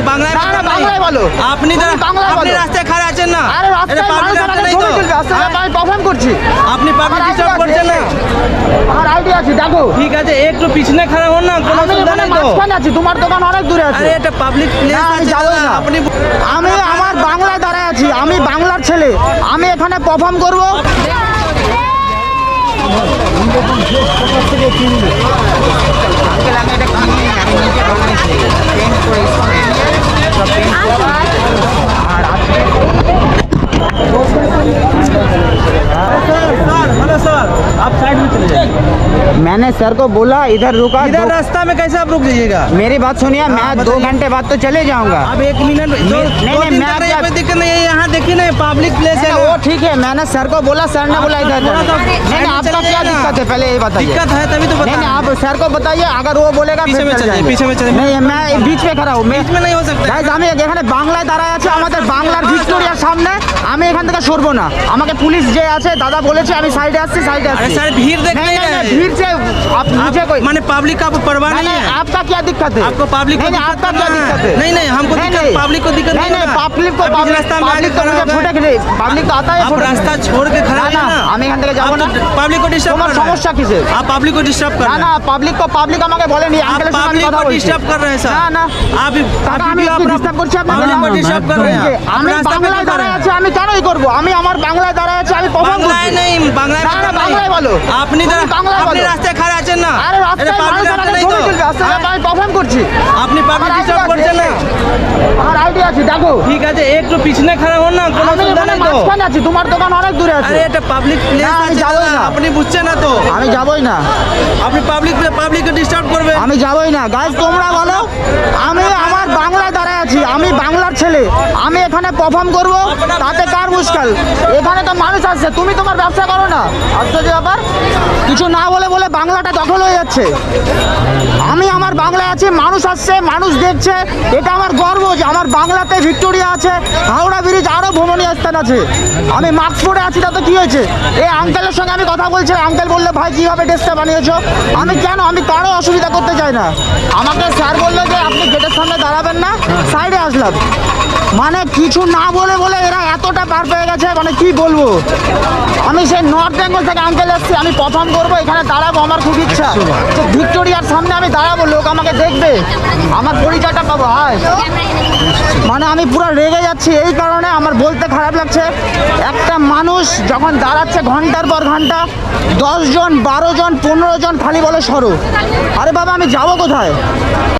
বাংলায় বাংলায় বলো। আপনি রাস্তায় খাড়া আছেন না, আরে রাস্তায় মানুষ আমাকে ছবি তুলবে, আমি পারফর্ম করছি। আপনি পাবলিক ডিস্টার্ব করছেন না। আমার আইডিয়া আছে, দেখো। ঠিক আছে, একটু পিছনে খাড়া হন না, কোনো আমি চিন্তা এখানে নেই তো। মাঝখানে আছি, তোমার দোকান অনেক দূরে আছে। আরে এটা পাবলিক প্লেস না, আমি আছে যাবোই দাদা, না। আপনি আমি আমার বাংলায় দাঁড়ায় আছি, আমি বাংলার ছেলে, আমি এখানে পারফর্ম করব। हेलो सर, आप साइड में चले जाइए। मैंने सर को बोला इधर रुका। इधर रास्ता में कैसे आप रुक जाइएगा? मेरी बात सुनिए, मैं 2 घंटे बाद तो चले जाऊंगा। अब 1 मिनट नहीं, मैं क्या- कोई दिक्कत नहीं है, यहाँ देखिए ना पब्लिक प्लेस है। वो ठीक है, मैंने सर को बोला, सर ने बोला इधर थोड़ा सा नहीं, साइड में आपका चले क्या जाइए ना। दिक्कत है पहले ये बताइए। दिक्कत है तभी तो नहीं, बता। आप सर को बताइए, अगर वो बोलेगा पीछे फिर में चले चले जाइए, जाएंगे। पीछे में चले जाइए। नहीं, मैं बीच में खड़ा हूँ। बीच में नहीं हो सकता। গাইজ আমি এখানে বাংলায় দাঁড়ায় আছি, আমাদের বাংলার ভিক্টোরিয়ার সামনে। আমি এখান থেকে সরবো না, আমাকে পুলিশ যে আছে দাদা বলেছে আমি সাইডে আসছি, সাইডে अरे আসছি। सर भीड़ देख नहीं, नहीं नहीं, रहे। भीड़ से आप मुझे कोई माने पब्लिक का परवाह नहीं, नहीं नहीं, है। आपका क्या दिक्कत है? आपको पब्लिक को नहीं, नहीं, दिक्कत आपका क्या करना है। दिक्कत है? नहीं, नहीं, हमको नहीं, दिक्कत, नहीं। पब्लिक को दिक्कत नहीं, नहीं नहीं, होगा। पब्लिक को अब बीच रास्ता में आगे पब्लिक तो खड़ा मुझे होगा। फुटे पब्लिक तो आता है आप फुटे। रास्ता छोड़ के खड़ा ना, है ना, ना। আমি এখান থেকে যাবো आप না। तो पब्लिक को डिस्टर्ब তোমার कर रहे সমস্যা কিসে? हैं। आप पब्लिक को डिस्टर्ब कर না, रहे না, हैं। পাবলিক আমাকে বলেনি, आप আঙ্কেলের সঙ্গে আমি पब्लिक কথা को বলছি। डिस्टर्ब कर रहे हैं सर। না, না, आप কাকা, আমি आप ডিস্টার্ব করছি আপনাকে? पब्लिक को না, डिस्टर्ब कर रहे हैं। आप আমি रास्ता पे বাংলায় क्यों দাঁড়ায় खड़े আছি, আমি কেনই করব? আমি আমার বাংলায় দাঁড়ায় আছি, আমি পারফর্ম করছি। বাংলায় নেই, বাংলায় না, না, বাংলায় বলো। আপনি তুমি বাংলায় আপনি বলো। রাস্তায় খাড়া আছেন না। আরে রাস্তায় মানুষ আমাকে নেই ছবি তো। তুলবে, আমি পারফর্ম করছি। আপনি পাবলিক আমার ডিস্টার্ব idea করছেন না। আছে, আমার আইডিয়া আছে, দেখো। ঠিক আছে, একটু পিছনে খাড়া হন না, কোনো আমি চিন্তা এখানে নেই তো। মাঝখানে আছি, তোমার দোকান অনেক দূরে আছে। আরে এটা পাবলিক প্লেস না, আমি আছে যাবোই দাদা, না। আপনি বুঝছেন না তো। আমি যাবই না, আপনি পাবলিককে ডিস্টার্ব করবেন। আমি যাবই না। গাইজ তোমরা বলো, আমি আমার বাংলায় দাঁড়ায় আছি, আমি বাংলার ছেলে, আমি এখানে পারফর্ম করব, তাতে কার মুশকিল? এখানে তো মানুষ আসছে, তুমি তোমার ব্যবসা করো না। আশ্চর্য ব্যাপার, কিছু না বলে বলে বাংলাটা দখল হয়ে যাচ্ছে। আমি আমার বাংলায় আছি, মানুষ আসছে, মানুষ দেখছে, এটা আমার গর্ব যে আমার বাংলাতে ভিক্টোরিয়া আছে, হাওড়া ব্রিজ, আরও ভ্রমণীয় স্থান আছে। আমি মাস্ক পরে আছি, তাতে কি হয়েছে? এই আঙ্কেলের সঙ্গে আমি কথা বলছি, আঙ্কেল বললে ভাই কীভাবে ড্রেসটা বানিয়েছো? আমি কেন, আমি কারো অসুবিধা করতে চাই না। আমাকে স্যার বললো যে আপনি গেটের সামনে দাঁড়াবেন না, সাইডে আসলাম। মানে কিছু না বলে বলে এরা এতটা পার পেয়ে গেছে, মানে কি বলবো। আমি সেই নর্থ বেঙ্গল থেকে আঙ্কেল এসেছি, আমি পারফর্ম করবো, এখানে দাঁড়াবো, আমার খুব ইচ্ছা। তো ভিক্টোরিয়ার সামনে আমি দাঁড়াবো, লোক আমাকে দেখবে, আমার পরিচয়টা পাবো। হায়, মানে আমি পুরো রেগে যাচ্ছি, এই কারণে আমার বলতে খারাপ লাগছে। একটা মানুষ যখন দাঁড়াচ্ছে ঘন্টার পর ঘন্টা, 10 জন 12 জন 15 জন খালি বলে সরো। আরে বাবা, আমি যাবো কোথায়?